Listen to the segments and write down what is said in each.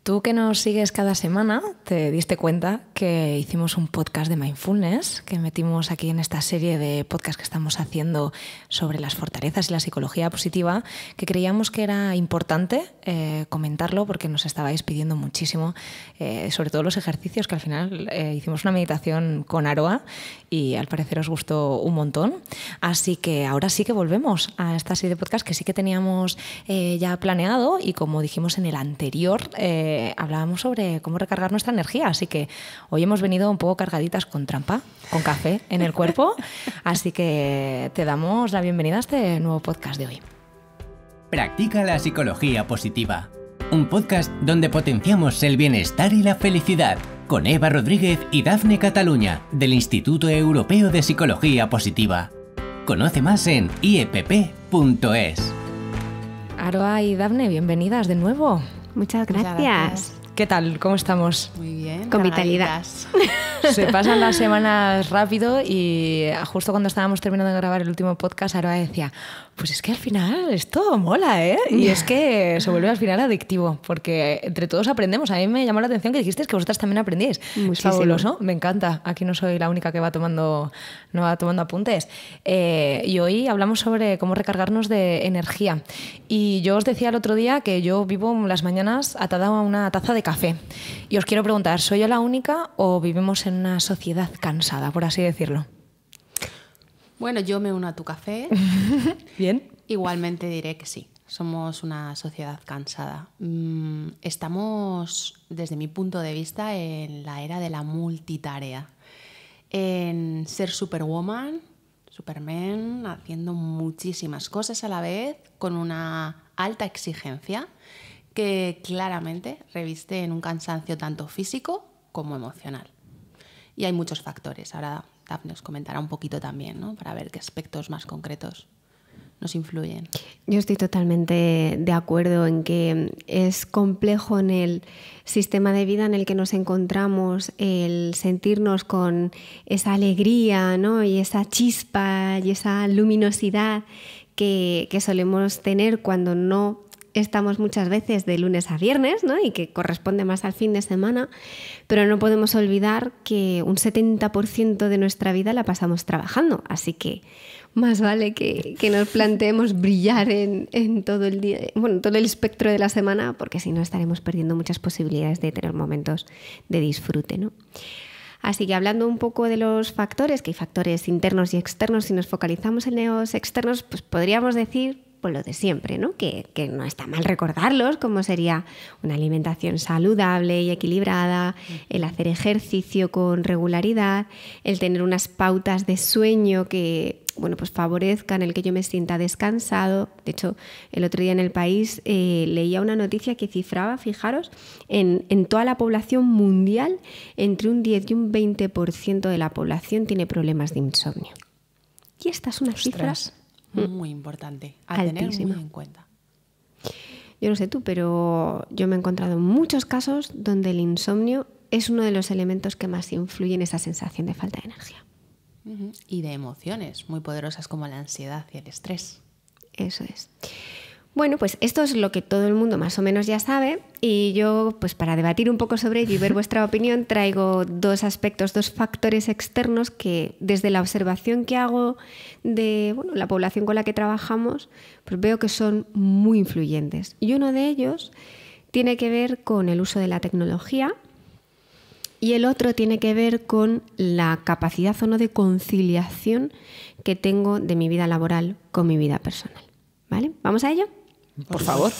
Tú que nos sigues cada semana, te diste cuenta que hicimos un podcast de mindfulness que metimos aquí en esta serie de podcasts que estamos haciendo sobre las fortalezas y la psicología positiva, que creíamos que era importante comentarlo porque nos estabais pidiendo muchísimo, sobre todo los ejercicios, que al final hicimos una meditación con Aroa y al parecer os gustó un montón. Así que ahora sí que volvemos a esta serie de podcasts que sí que teníamos ya planeado, y como dijimos en el anterior, hablábamos sobre cómo recargar nuestra energía, así que hoy hemos venido un poco cargaditas con trampa, con café en el cuerpo, así que te damos la bienvenida a este nuevo podcast de hoy. Practica la psicología positiva, un podcast donde potenciamos el bienestar y la felicidad, con Eva Rodríguez y Dafne Cataluña, del Instituto Europeo de Psicología Positiva. Conoce más en iepp.es. Aroa y Dafne, bienvenidas de nuevo. Muchas gracias. ¿Qué tal? ¿Cómo estamos? Muy bien. Con vitalidad. Se pasan las semanas rápido y justo cuando estábamos terminando de grabar el último podcast, Aroa decía, pues es que al final esto mola, ¿eh? Y es que se vuelve al final adictivo, porque entre todos aprendemos. A mí me llamó la atención que dijisteis que vosotras también aprendíais. Muchísimo. Es fabuloso, me encanta. Aquí no soy la única que va tomando apuntes. Y hoy hablamos sobre cómo recargarnos de energía. Y yo os decía el otro día que yo vivo las mañanas atada a una taza de café. Y os quiero preguntar, ¿soy yo la única o vivimos en una sociedad cansada, por así decirlo? Bueno, yo me uno a tu café. Bien. Igualmente diré que sí, somos una sociedad cansada. Estamos, desde mi punto de vista, en la era de la multitarea. En ser superwoman, superman, haciendo muchísimas cosas a la vez, con una alta exigencia que claramente reviste en un cansancio tanto físico como emocional. Y hay muchos factores. Ahora Dafne os comentará un poquito también, ¿no? Para ver qué aspectos más concretos nos influyen. Yo estoy totalmente de acuerdo en que es complejo en el sistema de vida en el que nos encontramos el sentirnos con esa alegría, ¿no? Y esa chispa y esa luminosidad que solemos tener cuando no estamos muchas veces de lunes a viernes, ¿no? Y que corresponde más al fin de semana, pero no podemos olvidar que un 70% de nuestra vida la pasamos trabajando, así que más vale que nos planteemos brillar en todo el día, bueno, todo el espectro de la semana, porque si no estaremos perdiendo muchas posibilidades de tener momentos de disfrute, ¿no? Así que hablando un poco de los factores, que hay factores internos y externos, si nos focalizamos en los externos, pues podríamos decir pues lo de siempre, ¿no? Que no está mal recordarlos, como sería una alimentación saludable y equilibrada, el hacer ejercicio con regularidad, el tener unas pautas de sueño que, bueno, pues favorezcan el que yo me sienta descansado. De hecho, el otro día en El País leía una noticia que cifraba, fijaros, en toda la población mundial, entre un 10 y un 20% de la población tiene problemas de insomnio. Y esta es una cifra muy importante a altísima. Tener muy en cuenta. Yo no sé tú, pero yo me he encontrado en muchos casos donde el insomnio es uno de los elementos que más influye en esa sensación de falta de energía. Y de emociones muy poderosas como la ansiedad y el estrés. Eso es. Bueno, pues esto es lo que todo el mundo más o menos ya sabe, y yo, pues para debatir un poco sobre ello y ver vuestra opinión, traigo dos aspectos, dos factores externos que desde la observación que hago de la población con la que trabajamos, pues veo que son muy influyentes. Y uno de ellos tiene que ver con el uso de la tecnología y el otro tiene que ver con la capacidad o no de conciliación que tengo de mi vida laboral con mi vida personal. ¿Vale? ¿Vamos a ello? Por favor.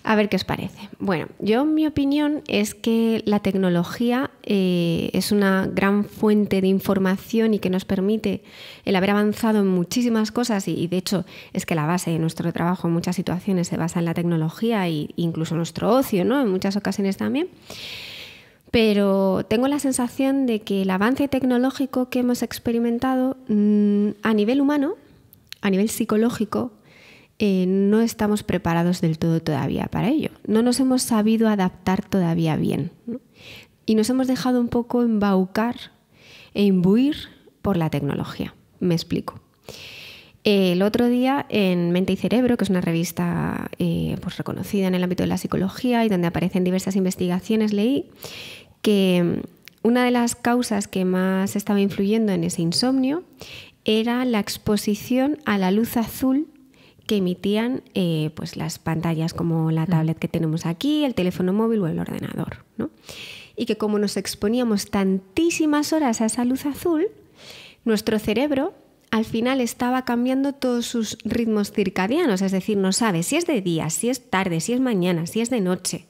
A ver qué os parece. Bueno, yo mi opinión es que la tecnología es una gran fuente de información y que nos permite el haber avanzado en muchísimas cosas y de hecho es que la base de nuestro trabajo en muchas situaciones se basa en la tecnología e incluso nuestro ocio, ¿no? En muchas ocasiones también. Pero tengo la sensación de que el avance tecnológico que hemos experimentado a nivel humano, a nivel psicológico, no estamos preparados del todo todavía para ello. No nos hemos sabido adaptar todavía bien, ¿no? Y nos hemos dejado un poco embaucar e imbuir por la tecnología. Me explico. El otro día en Mente y Cerebro, que es una revista pues reconocida en el ámbito de la psicología y donde aparecen diversas investigaciones, leí que una de las causas que más estaba influyendo en ese insomnio era la exposición a la luz azul que emitían pues las pantallas como la tablet que tenemos aquí, el teléfono móvil o el ordenador, ¿no? Y que como nos exponíamos tantísimas horas a esa luz azul, nuestro cerebro al final estaba cambiando todos sus ritmos circadianos, es decir, no sabe si es de día, si es tarde, si es mañana, si es de noche.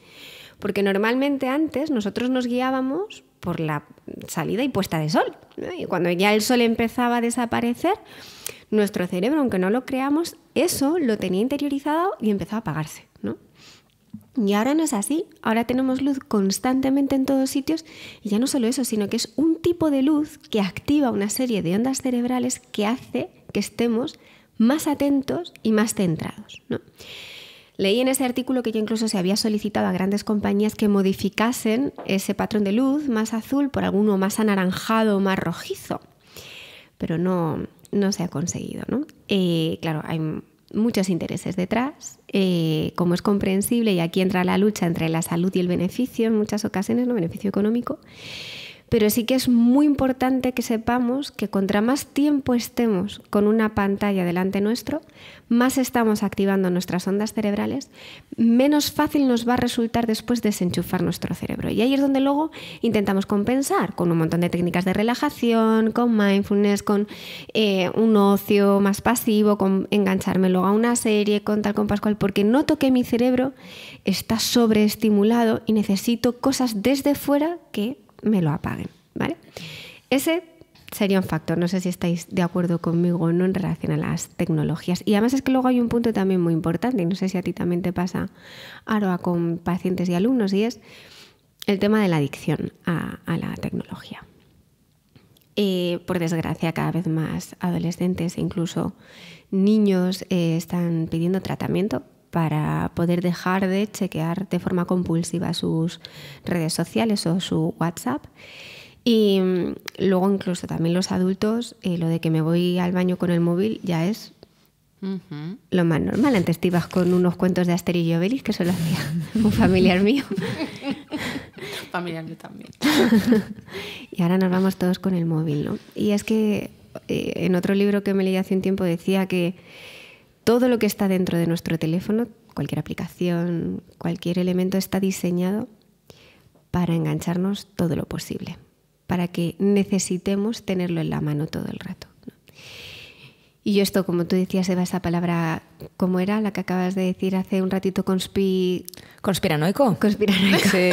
Porque normalmente antes nosotros nos guiábamos por la salida y puesta de sol, ¿no? Y cuando ya el sol empezaba a desaparecer, nuestro cerebro, aunque no lo creamos, eso lo tenía interiorizado y empezó a apagarse, ¿no? Y ahora no es así, ahora tenemos luz constantemente en todos sitios y ya no solo eso, sino que es un tipo de luz que activa una serie de ondas cerebrales que hace que estemos más atentos y más centrados, ¿no? Leí en ese artículo que ya incluso se había solicitado a grandes compañías que modificasen ese patrón de luz más azul por alguno más anaranjado o más rojizo, pero no se ha conseguido, ¿no? Claro, hay muchos intereses detrás, como es comprensible, y aquí entra la lucha entre la salud y el beneficio en muchas ocasiones, ¿no? Beneficio económico. Pero sí que es muy importante que sepamos que contra más tiempo estemos con una pantalla delante nuestro, más estamos activando nuestras ondas cerebrales, menos fácil nos va a resultar después desenchufar nuestro cerebro. Y ahí es donde luego intentamos compensar con un montón de técnicas de relajación, con mindfulness, con un ocio más pasivo, con engancharme luego a una serie, con tal, con pascual, porque noto que mi cerebro está sobreestimulado y necesito cosas desde fuera que me lo apaguen, ¿vale? Ese sería un factor, no sé si estáis de acuerdo conmigo o no en relación a las tecnologías. Y además es que luego hay un punto también muy importante, y no sé si a ti también te pasa, Aroa, con pacientes y alumnos, y es el tema de la adicción a la tecnología. Por desgracia, cada vez más adolescentes e incluso niños están pidiendo tratamiento para poder dejar de chequear de forma compulsiva sus redes sociales o su WhatsApp. Y luego incluso también los adultos, lo de que me voy al baño con el móvil ya es lo más normal. Antes te ibas con unos cuentos de Asterix y Obelix, que eso lo hacía un familiar mío. Familiar mío también. Y ahora nos vamos todos con el móvil, ¿no? Y es que en otro libro que me leí hace un tiempo decía que todo lo que está dentro de nuestro teléfono, cualquier aplicación, cualquier elemento, está diseñado para engancharnos todo lo posible, para que necesitemos tenerlo en la mano todo el rato, ¿no? Y yo esto, como tú decías, Eva, esa palabra, ¿cómo era la que acabas de decir hace un ratito? ¿Conspiranoico? Conspiranoico. Sí.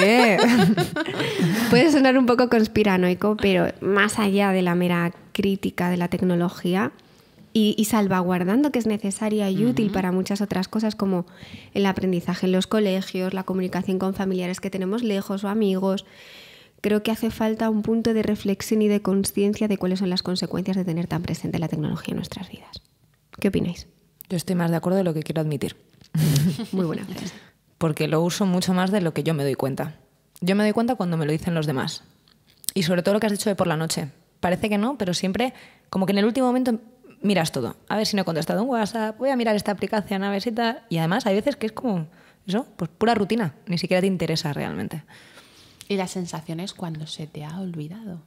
Puede sonar un poco conspiranoico, pero más allá de la mera crítica de la tecnología, y salvaguardando que es necesaria y útil para muchas otras cosas como el aprendizaje en los colegios, la comunicación con familiares que tenemos lejos o amigos, creo que hace falta un punto de reflexión y de consciencia de cuáles son las consecuencias de tener tan presente la tecnología en nuestras vidas. ¿Qué opináis? Yo estoy más de acuerdo de lo que quiero admitir. Muy buena frase. Porque lo uso mucho más de lo que yo me doy cuenta. Yo me doy cuenta cuando me lo dicen los demás. Y sobre todo lo que has dicho de por la noche. Parece que no, pero siempre como que en el último momento miras todo. A ver si no he contestado un WhatsApp, voy a mirar esta aplicación, a ver si tal. Y además hay veces que es como eso, pues pura rutina. Ni siquiera te interesa realmente. Y la sensación es cuando se te ha olvidado.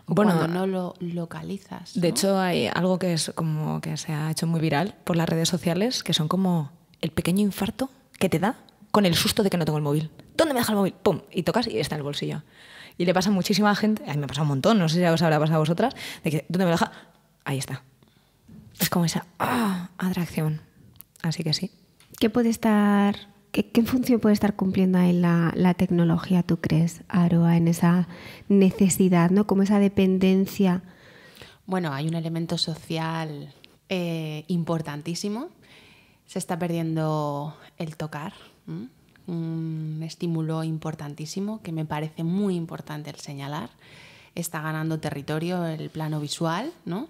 O Bueno, cuando no lo localizas, ¿no? De hecho, hay algo que es como que se ha hecho muy viral por las redes sociales, que son como el pequeño infarto que te da con el susto de que no tengo el móvil. ¿Dónde me deja el móvil? ¡Pum! Y tocas y está en el bolsillo. Y le pasa a muchísima gente, a mí me pasa un montón, no sé si os habrá pasado a vosotras, de que ¿dónde me lo deja? Ahí está. Es como esa atracción. Así que sí. ¿Qué función puede estar cumpliendo ahí la tecnología, tú crees, Aroa, en esa necesidad, ¿no? Como esa dependencia? Bueno, hay un elemento social importantísimo. Se está perdiendo el tocar, un estímulo importantísimo que me parece muy importante el señalar. Está ganando territorio el plano visual, ¿no?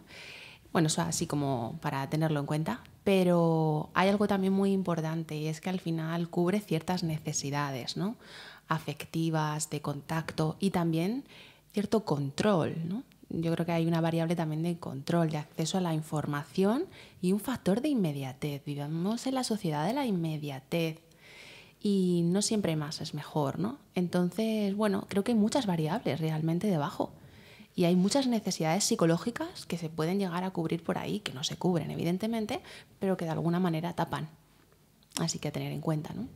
Bueno, eso así como para tenerlo en cuenta. Pero hay algo también muy importante y es que al final cubre ciertas necesidades, ¿no? Afectivas, de contacto y también cierto control, ¿no? yo creo que hay una variable también de control, de acceso a la información y un factor de inmediatez. Vivimos en la sociedad de la inmediatez y no siempre más es mejor, ¿no? Entonces, bueno, creo que hay muchas variables realmente debajo y hay muchas necesidades psicológicas que se pueden llegar a cubrir por ahí, que no se cubren evidentemente, pero que de alguna manera tapan. Así que a tener en cuenta, ¿no?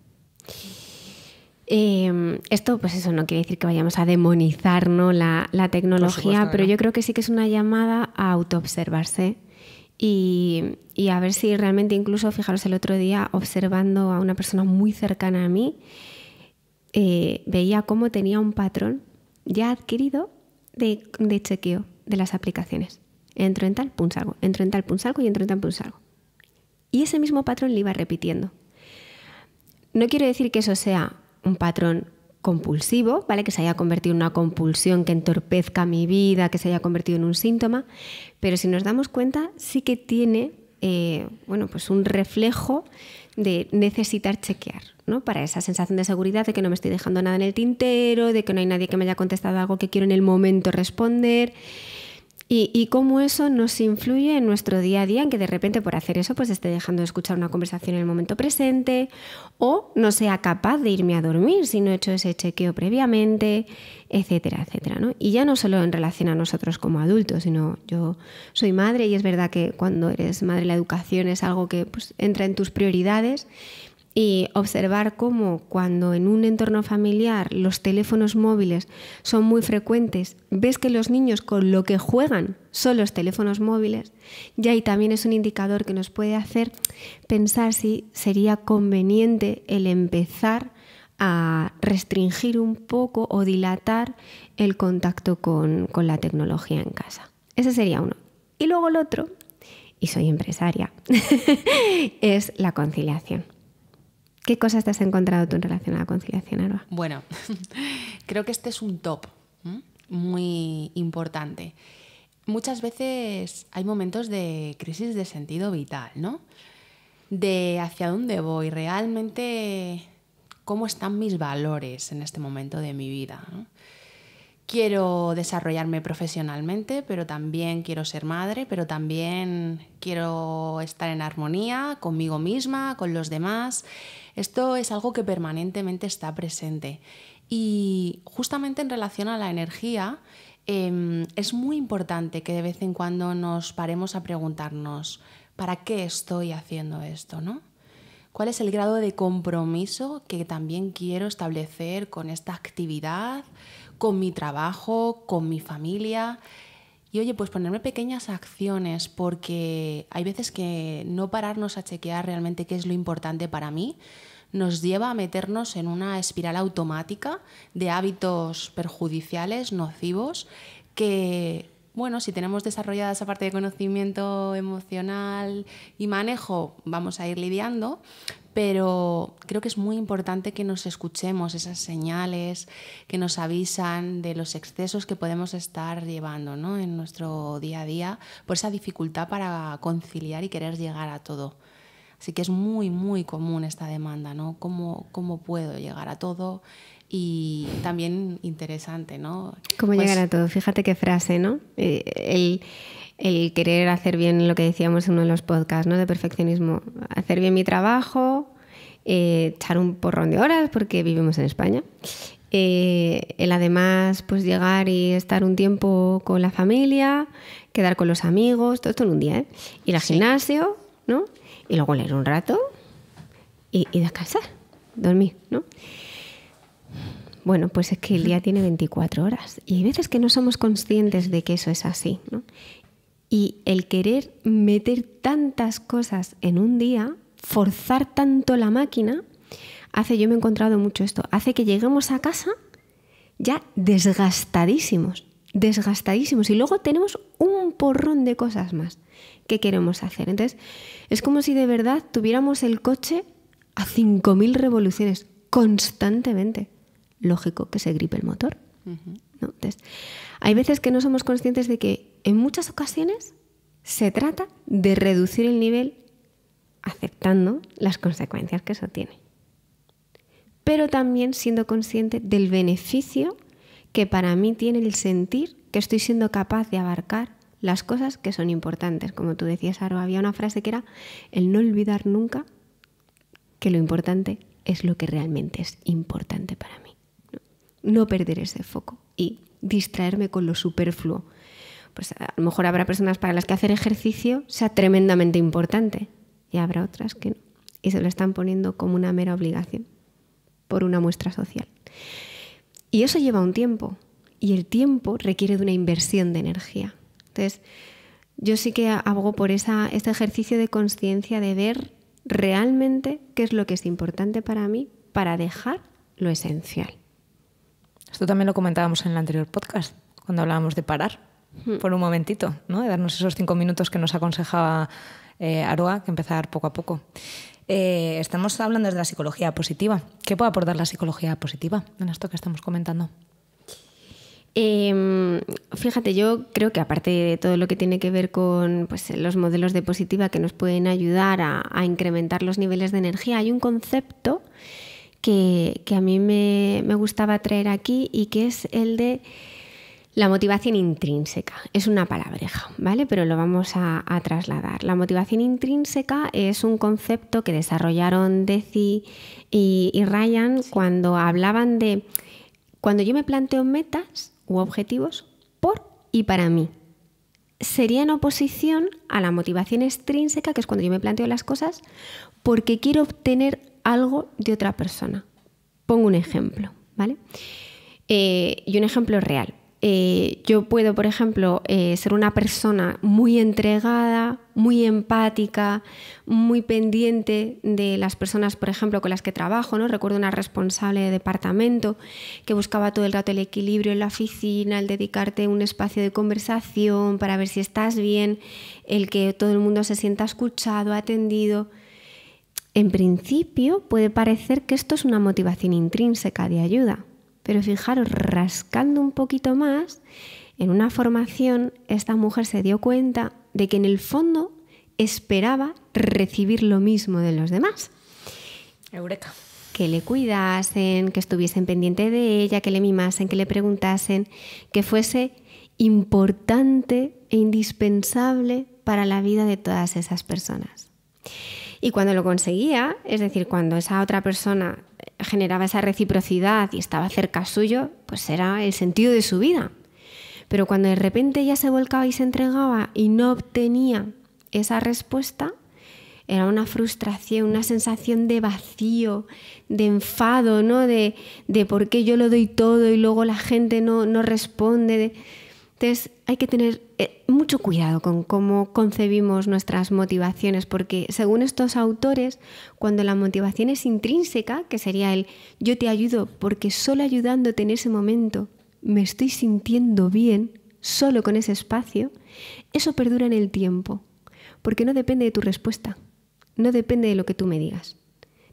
Esto, pues eso, no quiere decir que vayamos a demonizar, ¿no?, la tecnología, supuesto, pero yo creo que sí que es una llamada a autoobservarse y a ver si realmente, incluso, fijaros, el otro día, observando a una persona muy cercana a mí, veía cómo tenía un patrón ya adquirido de chequeo de las aplicaciones. Entro en tal, pum, salgo, entro en tal, pum, salgo y entro en tal, pum, salgo. Y ese mismo patrón le iba repitiendo. No quiero decir que eso sea un patrón compulsivo, ¿vale? Que se haya convertido en una compulsión que entorpezca mi vida, que se haya convertido en un síntoma, pero si nos damos cuenta sí que tiene pues un reflejo de necesitar chequear, ¿no? Para esa sensación de seguridad de que no me estoy dejando nada en el tintero, de que no hay nadie que me haya contestado algo que quiero en el momento responder. Y cómo eso nos influye en nuestro día a día, en que de repente por hacer eso pues esté dejando de escuchar una conversación en el momento presente o no sea capaz de irme a dormir si no he hecho ese chequeo previamente, etcétera, etcétera, ¿no? Y ya no solo en relación a nosotros como adultos, sino yo soy madre y es verdad que cuando eres madre la educación es algo que pues entra en tus prioridades. Y observar cómo cuando en un entorno familiar los teléfonos móviles son muy frecuentes, ves que los niños con lo que juegan son los teléfonos móviles, ya ahí también es un indicador que nos puede hacer pensar si sería conveniente el empezar a restringir un poco o dilatar el contacto con la tecnología en casa. Ese sería uno. Y luego el otro, y soy empresaria, es la conciliación. ¿Qué cosas te has encontrado tú en relación a la conciliación, Aroa? Bueno, creo que este es un top muy importante. Muchas veces hay momentos de crisis de sentido vital, ¿no? De hacia dónde voy, realmente cómo están mis valores en este momento de mi vida, ¿no? Quiero desarrollarme profesionalmente, pero también quiero ser madre, pero también quiero estar en armonía conmigo misma, con los demás. Esto es algo que permanentemente está presente. Y justamente en relación a la energía, es muy importante que de vez en cuando nos paremos a preguntarnos ¿para qué estoy haciendo esto, ¿no? ¿Cuál es el grado de compromiso que también quiero establecer con esta actividad, con mi trabajo, con mi familia? Y oye, pues ponerme pequeñas acciones, porque hay veces que no pararnos a chequear realmente qué es lo importante para mí nos lleva a meternos en una espiral automática de hábitos perjudiciales, nocivos, que, bueno, si tenemos desarrollada esa parte de conocimiento emocional y manejo, vamos a ir lidiando, pero creo que es muy importante que nos escuchemos esas señales que nos avisan de los excesos que podemos estar llevando, ¿no?, en nuestro día a día, por esa dificultad para conciliar y querer llegar a todo. Así que es muy, muy común esta demanda, ¿no? ¿Cómo puedo llegar a todo? Y también interesante, ¿no? ¿Cómo llegar a todo? Fíjate qué frase, ¿no? El querer hacer bien, lo que decíamos en uno de los podcasts, ¿no?, de perfeccionismo. Hacer bien mi trabajo, echar un porrón de horas porque vivimos en España. El además pues llegar y estar un tiempo con la familia, quedar con los amigos, todo esto en un día, ¿eh? Ir al gimnasio, ¿no? Y luego leer un rato y descansar, dormir, ¿no? Bueno, pues es que el día tiene 24 horas y hay veces que no somos conscientes de que eso es así, ¿no? Y el querer meter tantas cosas en un día, forzar tanto la máquina, yo me he encontrado mucho esto, hace que lleguemos a casa ya desgastadísimos y luego tenemos un porrón de cosas más que queremos hacer. Entonces, es como si de verdad tuviéramos el coche a 5.000 revoluciones constantemente. Lógico que se gripe el motor, ¿no? Entonces, hay veces que no somos conscientes de que en muchas ocasiones se trata de reducir el nivel aceptando las consecuencias que eso tiene, pero también siendo consciente del beneficio que para mí tiene el sentir que estoy siendo capaz de abarcar las cosas que son importantes. Como tú decías, Aro, había una frase que era el no olvidar nunca que lo importante es lo que realmente es importante para mí. No perder ese foco y distraerme con lo superfluo. Pues a lo mejor habrá personas para las que hacer ejercicio sea tremendamente importante y habrá otras que no. Y se lo están poniendo como una mera obligación por una muestra social. Y eso lleva un tiempo. Y el tiempo requiere de una inversión de energía. Entonces, yo sí que abogo por este ejercicio de conciencia de ver realmente qué es lo que es importante para mí para dejar lo esencial. Esto también lo comentábamos en el anterior podcast, cuando hablábamos de parar por un momentito, ¿no? De darnos esos 5 minutos que nos aconsejaba Aroa, que empezar poco a poco. Estamos hablando desde la psicología positiva. ¿Qué puede aportar la psicología positiva en esto que estamos comentando? Fíjate, yo creo que aparte de todo lo que tiene que ver con pues, los modelos de positiva que nos pueden ayudar a incrementar los niveles de energía, hay un concepto que a mí me gustaba traer aquí y que es el de la motivación intrínseca. Es una palabreja, ¿vale? Pero lo vamos a trasladar. La motivación intrínseca es un concepto que desarrollaron Deci y Ryan cuando hablaban de cuando yo me planteo metas u objetivos por y para mí. Sería en oposición a la motivación extrínseca, que es cuando yo me planteo las cosas porque quiero obtener algo de otra persona. Pongo un ejemplo, ¿vale? Y un ejemplo real. Yo puedo, por ejemplo, ser una persona muy entregada, muy empática, muy pendiente de las personas, por ejemplo, con las que trabajo, ¿no? Recuerdo una responsable de departamento que buscaba todo el rato el equilibrio en la oficina, el dedicarte un espacio de conversación para ver si estás bien, el que todo el mundo se sienta escuchado, atendido. En principio puede parecer que esto es una motivación intrínseca de ayuda. Pero fijaros, rascando un poquito más, en una formación esta mujer se dio cuenta de que en el fondo esperaba recibir lo mismo de los demás. Eureka. Que le cuidasen, que estuviesen pendiente de ella, que le mimasen, que le preguntasen, que fuese importante e indispensable para la vida de todas esas personas. Y cuando lo conseguía, es decir, cuando esa otra persona generaba esa reciprocidad y estaba cerca suyo, pues era el sentido de su vida. Pero cuando de repente ella se volcaba y se entregaba y no obtenía esa respuesta, era una frustración, una sensación de vacío, de enfado, ¿no? De por qué yo lo doy todo y luego la gente no responde. Entonces hay que tener mucho cuidado con cómo concebimos nuestras motivaciones, porque según estos autores, cuando la motivación es intrínseca, que sería el yo te ayudo porque solo ayudándote en ese momento me estoy sintiendo bien, solo con ese espacio, eso perdura en el tiempo, porque no depende de tu respuesta, no depende de lo que tú me digas,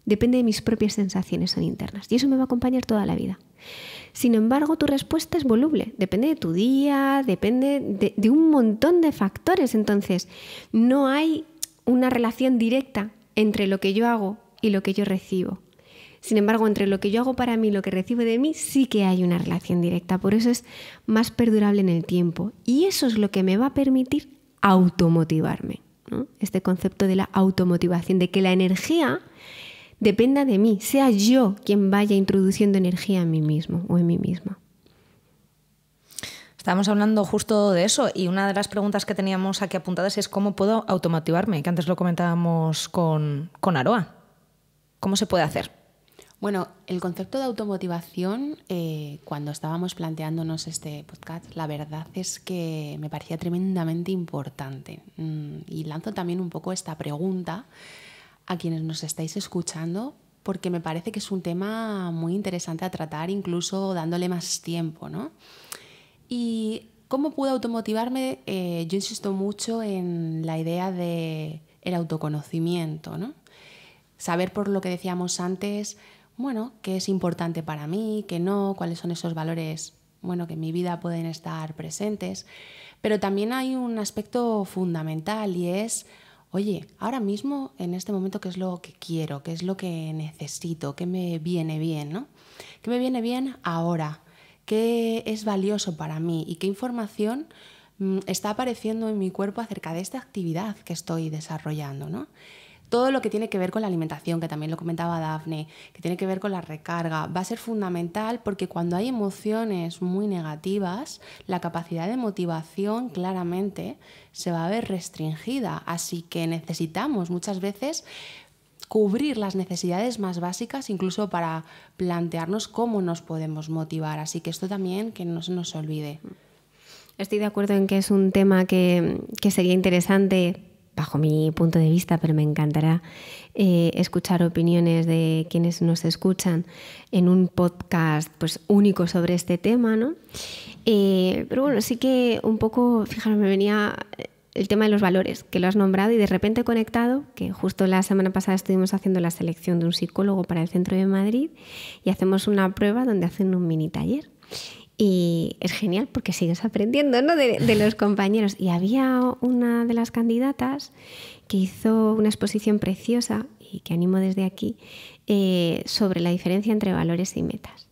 depende de mis propias sensaciones, son internas, y eso me va a acompañar toda la vida. Sin embargo, tu respuesta es voluble, depende de tu día, depende de un montón de factores. Entonces, no hay una relación directa entre lo que yo hago y lo que yo recibo. Sin embargo, entre lo que yo hago para mí y lo que recibo de mí, sí que hay una relación directa. Por eso es más perdurable en el tiempo. Y eso es lo que me va a permitir automotivarme, ¿no? Este concepto de la automotivación, de que la energía dependa de mí, sea yo quien vaya introduciendo energía en mí mismo o en mí misma. Estábamos hablando justo de eso y una de las preguntas que teníamos aquí apuntadas es cómo puedo automotivarme, que antes lo comentábamos con Aroa. ¿Cómo se puede hacer? Bueno, el concepto de automotivación, cuando estábamos planteándonos este podcast, la verdad es que me parecía tremendamente importante. Y lanzo también un poco esta pregunta a quienes nos estáis escuchando, porque me parece que es un tema muy interesante a tratar, incluso dándole más tiempo, ¿no? ¿Y cómo puedo automotivarme? Yo insisto mucho en la idea de el autoconocimiento, ¿no? Saber, por lo que decíamos antes, bueno, qué es importante para mí, qué no, cuáles son esos valores, bueno, que en mi vida pueden estar presentes. Pero también hay un aspecto fundamental y es, oye, ahora mismo, en este momento, ¿qué es lo que quiero? ¿Qué es lo que necesito? ¿Qué me viene bien, no? ¿Qué me viene bien ahora? qué es valioso para mí y qué información está apareciendo en mi cuerpo acerca de esta actividad que estoy desarrollando, ¿no? Todo lo que tiene que ver con la alimentación, que también lo comentaba Dafne, que tiene que ver con la recarga, va a ser fundamental porque cuando hay emociones muy negativas, la capacidad de motivación claramente se va a ver restringida. Así que necesitamos muchas veces cubrir las necesidades más básicas, incluso para plantearnos cómo nos podemos motivar. Así que esto también que no se nos olvide. Estoy de acuerdo en que es un tema que sería interesante bajo mi punto de vista, pero me encantará escuchar opiniones de quienes nos escuchan en un podcast pues, único sobre este tema, ¿no? Pero bueno, sí que un poco, fijaros, me venía el tema de los valores, que lo has nombrado y de repente conectado, que justo la semana pasada estuvimos haciendo la selección de un psicólogo para el centro de Madrid y hacemos una prueba donde hacen un mini taller. Y es genial porque sigues aprendiendo, ¿no? de los compañeros. Y había una de las candidatas que hizo una exposición preciosa, y que animo desde aquí, sobre la diferencia entre valores y metas.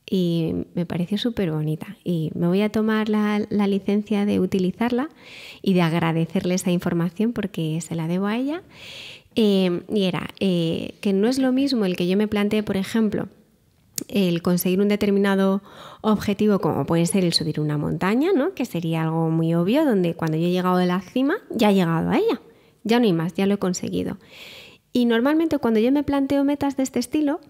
Y me pareció súper bonita. Y me voy a tomar la licencia de utilizarla y de agradecerle esa información porque se la debo a ella. Y era que no es lo mismo el que yo me planteé, por ejemplo, el conseguir un determinado objetivo, como puede ser el subir una montaña, ¿no? Que sería algo muy obvio, donde cuando yo he llegado a la cima, ya he llegado a ella, ya no hay más, ya lo he conseguido. Y normalmente cuando yo me planteo metas de este estilo,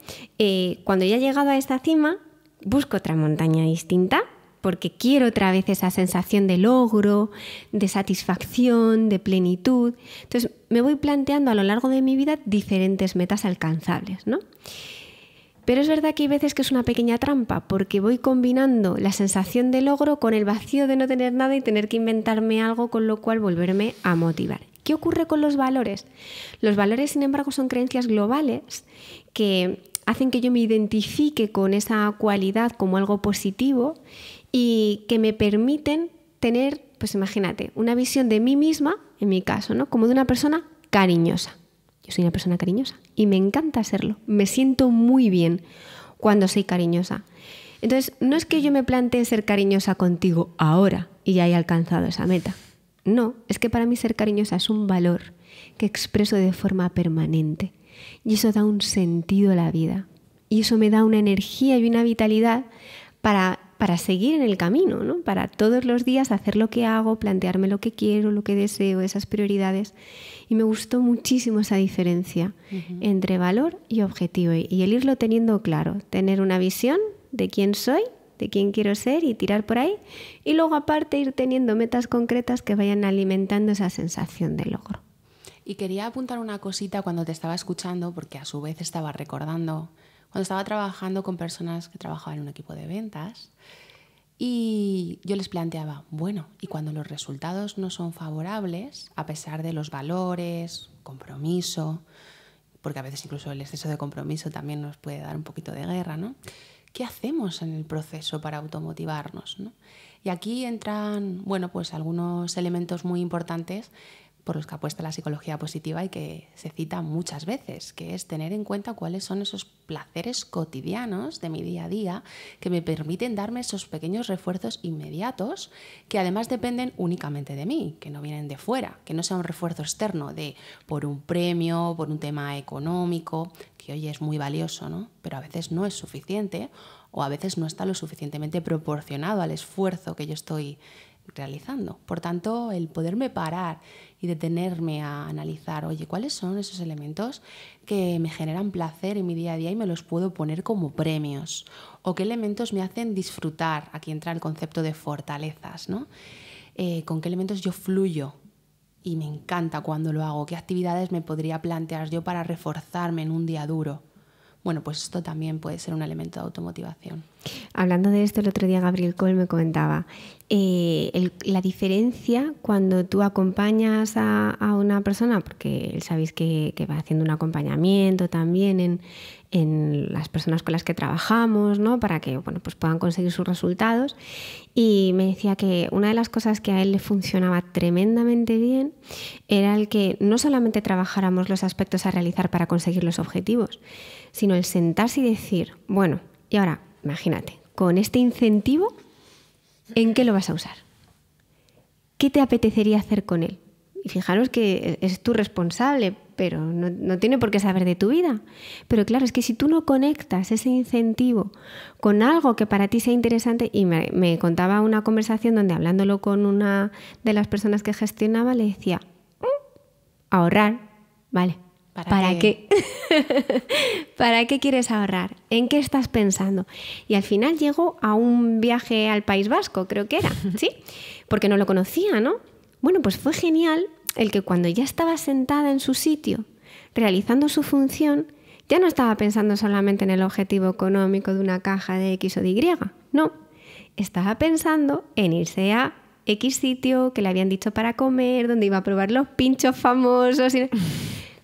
cuando ya he llegado a esta cima, busco otra montaña distinta, porque quiero otra vez esa sensación de logro, de satisfacción, de plenitud. Entonces me voy planteando a lo largo de mi vida diferentes metas alcanzables, ¿no? Pero es verdad que hay veces que es una pequeña trampa porque voy combinando la sensación de logro con el vacío de no tener nada y tener que inventarme algo, con lo cual volverme a motivar. ¿Qué ocurre con los valores? Los valores, sin embargo, son creencias globales que hacen que yo me identifique con esa cualidad como algo positivo y que me permiten tener, pues imagínate, una visión de mí misma, en mi caso, ¿no? Como de una persona cariñosa. Yo soy una persona cariñosa y me encanta serlo. Me siento muy bien cuando soy cariñosa. Entonces, no es que yo me plantee ser cariñosa contigo ahora y ya haya alcanzado esa meta. No, es que para mí ser cariñosa es un valor que expreso de forma permanente. Y eso da un sentido a la vida. Y eso me da una energía y una vitalidad para seguir en el camino, ¿no? Para todos los días hacer lo que hago, plantearme lo que quiero, lo que deseo, esas prioridades. Y me gustó muchísimo esa diferencia entre valor y objetivo. Y el irlo teniendo claro, tener una visión de quién soy, de quién quiero ser y tirar por ahí. Y luego aparte ir teniendo metas concretas que vayan alimentando esa sensación de logro. Y quería apuntar una cosita cuando te estaba escuchando, porque a su vez estaba recordando cuando estaba trabajando con personas que trabajaban en un equipo de ventas y yo les planteaba, bueno, y cuando los resultados no son favorables, a pesar de los valores, compromiso, porque a veces incluso el exceso de compromiso también nos puede dar un poquito de guerra, ¿no? ¿Qué hacemos en el proceso para automotivarnos, ¿no? Y aquí entran, bueno, pues algunos elementos muy importantes por los que apuesta la psicología positiva y que se cita muchas veces, que es tener en cuenta cuáles son esos placeres cotidianos de mi día a día que me permiten darme esos pequeños refuerzos inmediatos que además dependen únicamente de mí, que no vienen de fuera, que no sea un refuerzo externo por un premio, por un tema económico, que hoy es muy valioso, ¿no? Pero a veces no es suficiente o a veces no está lo suficientemente proporcionado al esfuerzo que yo estoy realizando. Por tanto, el poderme parar y detenerme a analizar, oye, ¿cuáles son esos elementos que me generan placer en mi día a día y me los puedo poner como premios? ¿O qué elementos me hacen disfrutar? Aquí entra el concepto de fortalezas, ¿no? ¿Con qué elementos yo fluyo? Y me encanta cuando lo hago. ¿Qué actividades me podría plantear yo para reforzarme en un día duro? Bueno, pues esto también puede ser un elemento de automotivación. Hablando de esto, el otro día Gabriel Cole me comentaba la diferencia cuando tú acompañas a una persona, porque sabéis que va haciendo un acompañamiento también en las personas con las que trabajamos, ¿no? Para que pues puedan conseguir sus resultados. Y me decía que una de las cosas que a él le funcionaba tremendamente bien era el que no solamente trabajáramos los aspectos a realizar para conseguir los objetivos, sino el sentarse y decir, bueno, y ahora imagínate, con este incentivo, ¿en qué lo vas a usar? ¿Qué te apetecería hacer con él? Y fijaros que es tu responsable, pero no tiene por qué saber de tu vida. Pero claro, es que si tú no conectas ese incentivo con algo que para ti sea interesante, y me contaba una conversación donde hablándolo con una de las personas que gestionaba, le decía, ahorrar, vale, ¿para qué? ¿Para qué quieres ahorrar? ¿En qué estás pensando? Y al final llego a un viaje al País Vasco, creo que era, ¿sí? Porque no lo conocía, ¿no? Bueno, pues fue genial el que cuando ya estaba sentada en su sitio, realizando su función, ya no estaba pensando solamente en el objetivo económico de una caja de X o de Y, no, estaba pensando en irse a X sitio que le habían dicho para comer, donde iba a probar los pinchos famosos.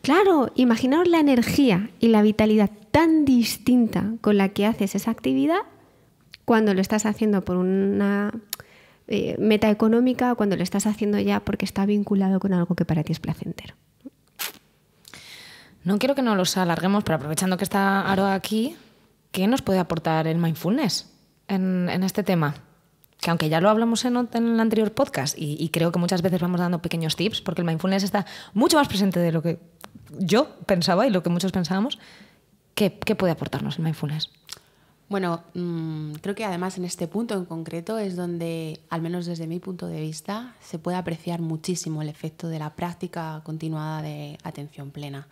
Claro, imaginaos la energía y la vitalidad tan distinta con la que haces esa actividad cuando lo estás haciendo por una meta económica o cuando lo estás haciendo ya porque está vinculado con algo que para ti es placentero. No quiero que nos los alarguemos, pero aprovechando que está Aroa aquí, ¿qué nos puede aportar el mindfulness en este tema? Que aunque ya lo hablamos en el anterior podcast y creo que muchas veces vamos dando pequeños tips, porque el mindfulness está mucho más presente de lo que yo pensaba y lo que muchos pensábamos, ¿qué puede aportarnos el mindfulness? Bueno, creo que además en este punto en concreto es donde, al menos desde mi punto de vista, se puede apreciar muchísimo el efecto de la práctica continuada de atención plena.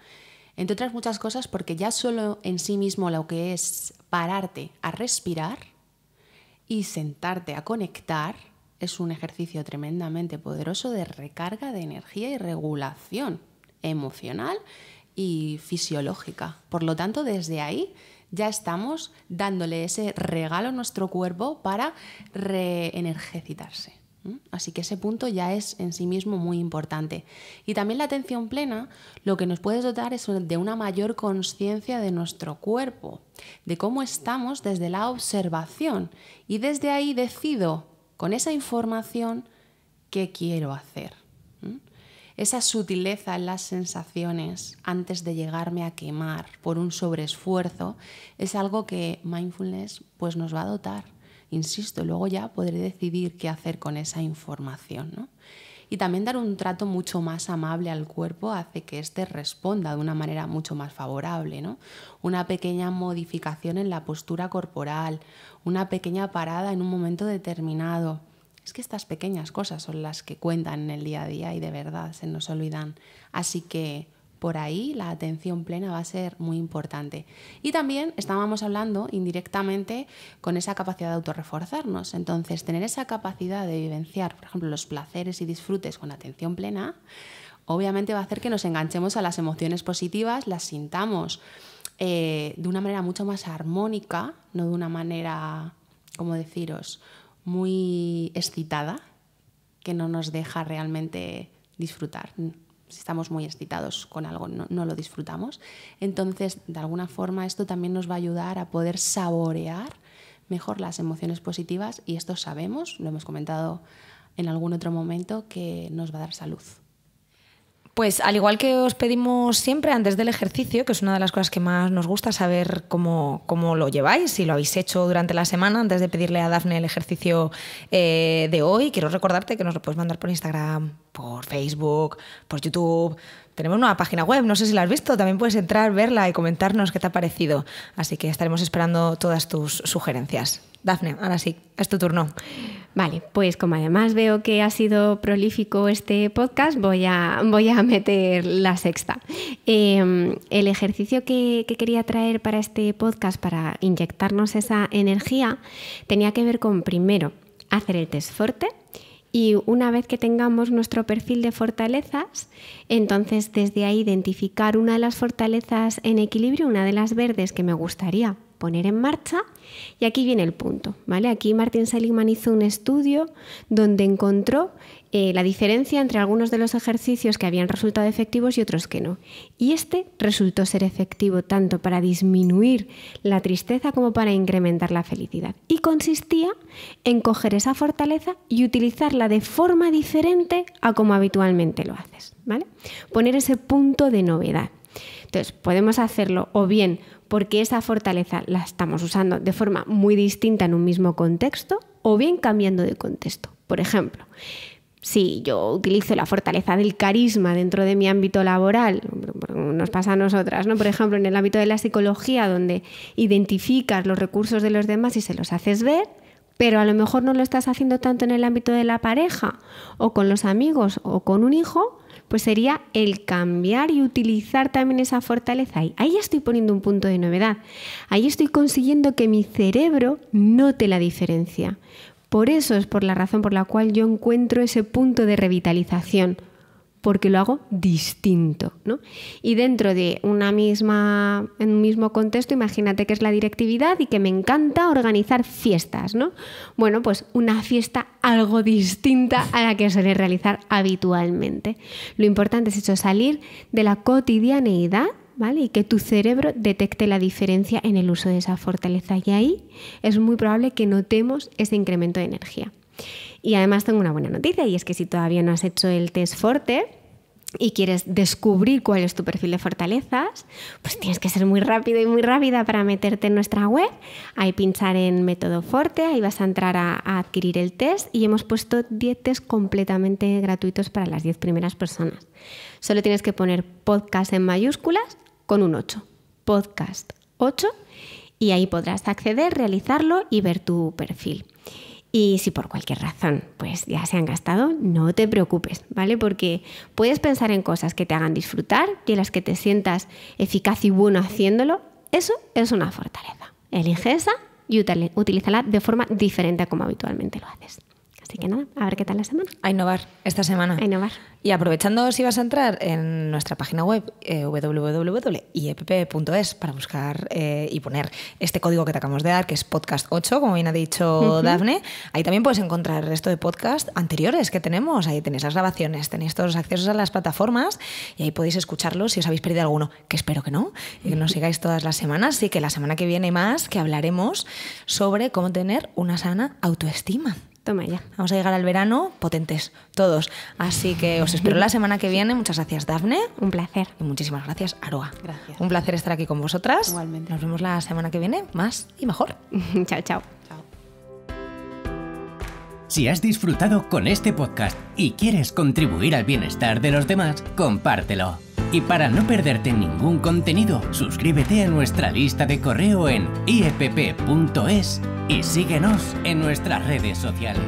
Entre otras muchas cosas porque ya solo en sí mismo lo que es pararte a respirar y sentarte a conectar es un ejercicio tremendamente poderoso de recarga de energía y regulación emocional y fisiológica. Por lo tanto, desde ahí ya estamos dándole ese regalo a nuestro cuerpo para reenergecitarse. Así que ese punto ya es en sí mismo muy importante. Y también la atención plena lo que nos puede dotar es de una mayor conciencia de nuestro cuerpo, de cómo estamos desde la observación. Y desde ahí decido, con esa información, qué quiero hacer. Esa sutileza en las sensaciones antes de llegarme a quemar por un sobreesfuerzo es algo que mindfulness pues, nos va a dotar. Insisto, luego ya podré decidir qué hacer con esa información, ¿no? Y también dar un trato mucho más amable al cuerpo hace que éste responda de una manera mucho más favorable, ¿no? Una pequeña modificación en la postura corporal, una pequeña parada en un momento determinado. Es que estas pequeñas cosas son las que cuentan en el día a día y de verdad se nos olvidan. Así que por ahí la atención plena va a ser muy importante. Y también estábamos hablando indirectamente con esa capacidad de autorreforzarnos. Entonces, tener esa capacidad de vivenciar, por ejemplo, los placeres y disfrutes con atención plena, obviamente va a hacer que nos enganchemos a las emociones positivas, las sintamos de una manera mucho más armónica, no de una manera, ¿cómo deciros?, muy excitada, que no nos deja realmente disfrutar. Si estamos muy excitados con algo, no lo disfrutamos. Entonces, de alguna forma, esto también nos va a ayudar a poder saborear mejor las emociones positivas y esto sabemos, lo hemos comentado en algún otro momento, que nos va a dar salud. Pues al igual que os pedimos siempre antes del ejercicio, que es una de las cosas que más nos gusta saber cómo lo lleváis, si lo habéis hecho durante la semana, antes de pedirle a Dafne el ejercicio de hoy, quiero recordarte que nos lo puedes mandar por Instagram, por Facebook, por YouTube. Tenemos una página web, no sé si la has visto, también puedes entrar, verla y comentarnos qué te ha parecido. Así que estaremos esperando todas tus sugerencias. Dafne, ahora sí, es tu turno. Vale, pues como además veo que ha sido prolífico este podcast, voy a meter la sexta. El ejercicio que quería traer para este podcast, para inyectarnos esa energía, tenía que ver con, primero, hacer el test Forte. Y una vez que tengamos nuestro perfil de fortalezas, entonces desde ahí identificar una de las fortalezas en equilibrio, una de las verdes que me gustaría poner en marcha. Y aquí viene el punto, ¿vale? Aquí Martin Seligman hizo un estudio donde encontró la diferencia entre algunos de los ejercicios que habían resultado efectivos y otros que no. Y este resultó ser efectivo tanto para disminuir la tristeza como para incrementar la felicidad. Y consistía en coger esa fortaleza y utilizarla de forma diferente a como habitualmente lo haces, ¿vale? Poner ese punto de novedad. Entonces, podemos hacerlo o bien porque esa fortaleza la estamos usando de forma muy distinta en un mismo contexto o bien cambiando de contexto. Por ejemplo, si yo utilizo la fortaleza del carisma dentro de mi ámbito laboral, nos pasa a nosotras, ¿no? Por ejemplo, en el ámbito de la psicología, donde identificas los recursos de los demás y se los haces ver, pero a lo mejor no lo estás haciendo tanto en el ámbito de la pareja o con los amigos o con un hijo, pues sería el cambiar y utilizar también esa fortaleza. Ahí estoy poniendo un punto de novedad. Ahí estoy consiguiendo que mi cerebro note la diferencia. Por eso es por la razón por la cual yo encuentro ese punto de revitalización, porque lo hago distinto, ¿no? Y dentro de en un mismo contexto, imagínate que es la directividad y que me encanta organizar fiestas, ¿no? Bueno, pues una fiesta algo distinta a la que suele realizar habitualmente. Lo importante es eso, salir de la cotidianeidad, ¿vale? Y que tu cerebro detecte la diferencia en el uso de esa fortaleza. Y ahí es muy probable que notemos ese incremento de energía. Y además tengo una buena noticia, y es que si todavía no has hecho el test Forte y quieres descubrir cuál es tu perfil de fortalezas, pues tienes que ser muy rápido y muy rápida para meterte en nuestra web. Ahí pinchar en Método Forte, ahí vas a entrar a adquirir el test, y hemos puesto 10 test completamente gratuitos para las 10 primeras personas. Solo tienes que poner podcast en mayúsculas con un 8, podcast 8, y ahí podrás acceder, realizarlo y ver tu perfil. Y si por cualquier razón pues ya se han gastado, no te preocupes, ¿vale? Porque puedes pensar en cosas que te hagan disfrutar y en las que te sientas eficaz y bueno haciéndolo. Eso es una fortaleza. Elige esa y utilízala de forma diferente a como habitualmente lo haces. Así que nada, a ver qué tal la semana. A innovar esta semana. A innovar. Y aprovechando, si vas a entrar en nuestra página web www.iepp.es para buscar y poner este código que te acabamos de dar, que es podcast 8, como bien ha dicho Dafne, ahí también puedes encontrar el resto de podcasts anteriores que tenemos. Ahí tenéis las grabaciones, tenéis todos los accesos a las plataformas y ahí podéis escucharlos si os habéis perdido alguno, que espero que no, y que nos sigáis todas las semanas. Y que la semana que viene más, que hablaremos sobre cómo tener una sana autoestima. Toma ya. Vamos a llegar al verano potentes, todos. Así que os espero la semana que viene. Muchas gracias, Dafne. Un placer. Y muchísimas gracias, Aroa. Gracias. Un placer estar aquí con vosotras. Igualmente. Nos vemos la semana que viene, más y mejor. Chao, chao. Chao. Si has disfrutado con este podcast y quieres contribuir al bienestar de los demás, compártelo. Y para no perderte ningún contenido, suscríbete a nuestra lista de correo en iepp.es y síguenos en nuestras redes sociales.